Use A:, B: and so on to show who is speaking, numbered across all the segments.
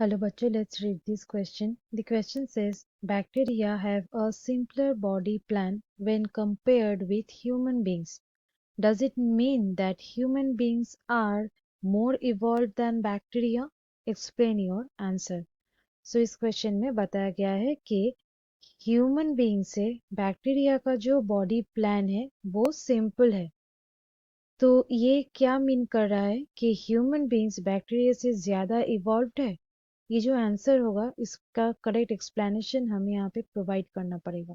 A: Hello, bachcho, let's read this question. The question says, bacteria have a simpler body plan when compared with human beings. Does it mean that human beings are more evolved than bacteria? Explain your answer. So इस question में बताया गया है कि human being से bacteria का जो body plan है वो सिंपल है। तो ये क्या मीन कर रहा है कि ह्यूमन बीइंग्स बैक्टीरिया से ज़्यादा इवॉल्व्ड है? ये जो आंसर होगा इसका करेक्ट एक्सप्लेनेशन हमें यहाँ पे प्रोवाइड करना पड़ेगा।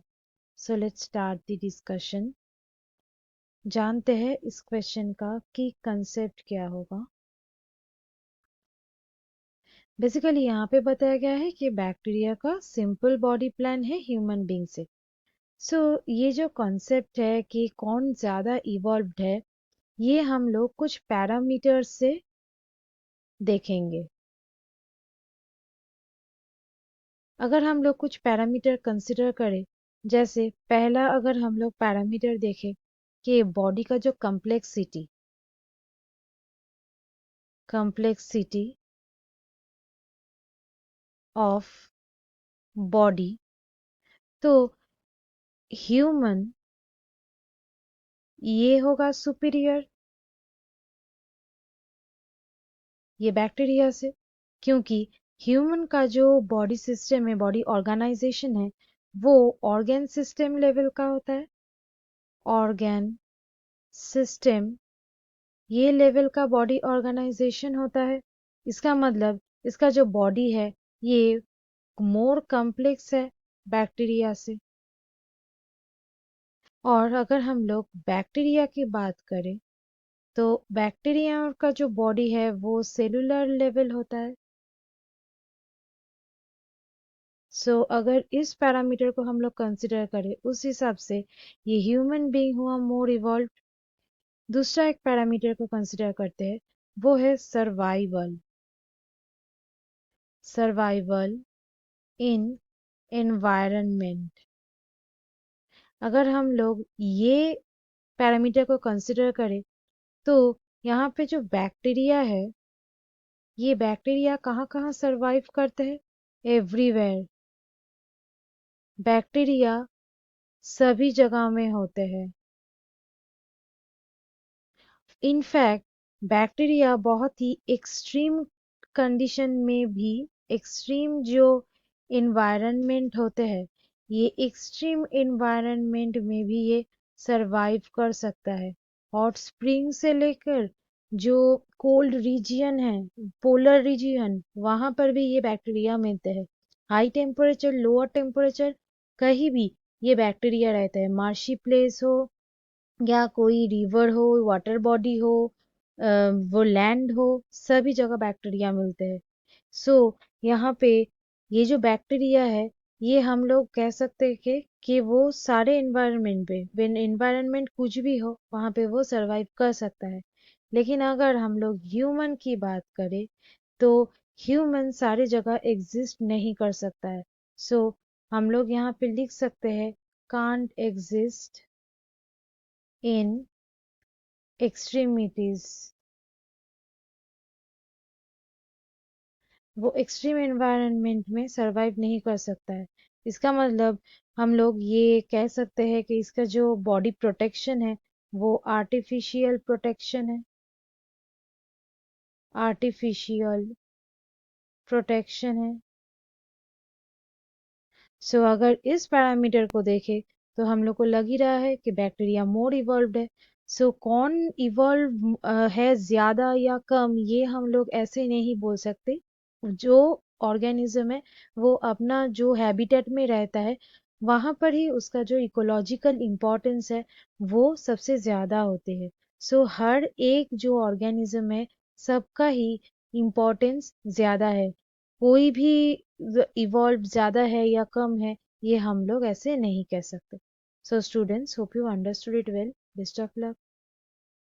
A: So let's start the discussion. जानते हैं इस क्वेश्चन का की कंसेप्ट क्या होगा। बेसिकली यहाँ पे बताया गया है कि बैक्टीरिया का सिंपल बॉडी प्लान है ह्यूमन बीइंग से। सो ये जो कॉन्सेप्ट है कि कौन ज़्यादा इवॉल्व्ड है, ये हम लोग कुछ पैरामीटर्स से देखेंगे। अगर हम लोग कुछ पैरामीटर कंसिडर करें, जैसे पहला अगर हम लोग पैरामीटर देखें कि बॉडी का जो कम्प्लेक्सिटी ऑफ बॉडी, तो ह्यूमन ये होगा सुपीरियर ये बैक्टीरिया से, क्योंकि ह्यूमन का जो बॉडी सिस्टम है, बॉडी ऑर्गेनाइजेशन है, वो ऑर्गेन सिस्टम लेवल का होता है। ऑर्गेन सिस्टम ये लेवल का बॉडी ऑर्गेनाइजेशन होता है। इसका मतलब इसका जो बॉडी है ये मोर कॉम्प्लेक्स है बैक्टीरिया से। और अगर हम लोग बैक्टीरिया की बात करें, तो बैक्टीरिया का जो बॉडी है वो सेलुलर लेवल होता है। सो अगर इस पैरामीटर को हम लोग कंसिडर करें, उस हिसाब से ये ह्यूमन बीइंग हुआ मोर इवॉल्व। दूसरा एक पैरामीटर को कंसिडर करते हैं, वो है सर्वाइवल। सर्वाइवल इन एनवायरनमेंट। अगर हम लोग ये पैरामीटर को कंसिडर करें, तो यहाँ पे जो बैक्टीरिया है, ये बैक्टीरिया कहाँ कहाँ सरवाइव करते हैं? एवरीवेयर। बैक्टीरिया सभी जगह में होते हैं। इनफैक्ट बैक्टीरिया बहुत ही एक्सट्रीम कंडीशन में भी, एक्सट्रीम जो इन्वायरमेंट होते हैं, ये एक्सट्रीम इन्वायरमेंट में भी ये सरवाइव कर सकता है। हॉट स्प्रिंग से लेकर जो कोल्ड रीजियन है, पोलर रीजियन, वहां पर भी ये बैक्टीरिया मिलते हैं। हाई टेम्परेचर, लोअर टेम्परेचर, कहीं भी ये बैक्टीरिया रहता है। मार्शी प्लेस हो या कोई रिवर हो, वाटर बॉडी हो, वो लैंड हो, सभी जगह बैक्टीरिया मिलते हैं। सो यहाँ पे ये जो बैक्टीरिया है, ये हम लोग कह सकते हैं कि वो सारे एनवायरनमेंट पे, वेन एनवायरनमेंट कुछ भी हो वहाँ पे वो सरवाइव कर सकता है। लेकिन अगर हम लोग ह्यूमन की बात करें, तो ह्यूमन सारी जगह एग्जिस्ट नहीं कर सकता है। सो हम लोग यहाँ पे लिख सकते हैं कांट एग्जिस्ट इन एक्सट्रीमिटीज। वो एक्सट्रीम एनवायरनमेंट में सरवाइव नहीं कर सकता है। इसका मतलब हम लोग ये कह सकते हैं कि इसका जो बॉडी प्रोटेक्शन है वो आर्टिफिशियल प्रोटेक्शन है। आर्टिफिशियल प्रोटेक्शन है। सो अगर इस पैरामीटर को देखें, तो हम लोग को लग ही रहा है कि बैक्टीरिया मोर इवॉल्व्ड है। सो कौन इवॉल्व है ज्यादा या कम, ये हम लोग ऐसे नहीं बोल सकते। जो ऑर्गेनिज्म है वो अपना जो हैबिटेट में रहता है, वहां पर ही उसका जो इकोलॉजिकल इम्पोर्टेंस है वो सबसे ज्यादा होते हैं। सो हर एक जो ऑर्गेनिज्म है, सबका ही इम्पोर्टेंस ज्यादा है। कोई भी इवॉल्व ज्यादा है या कम है, ये हम लोग ऐसे नहीं कह सकते। So students, hope you understood it well. Best of luck.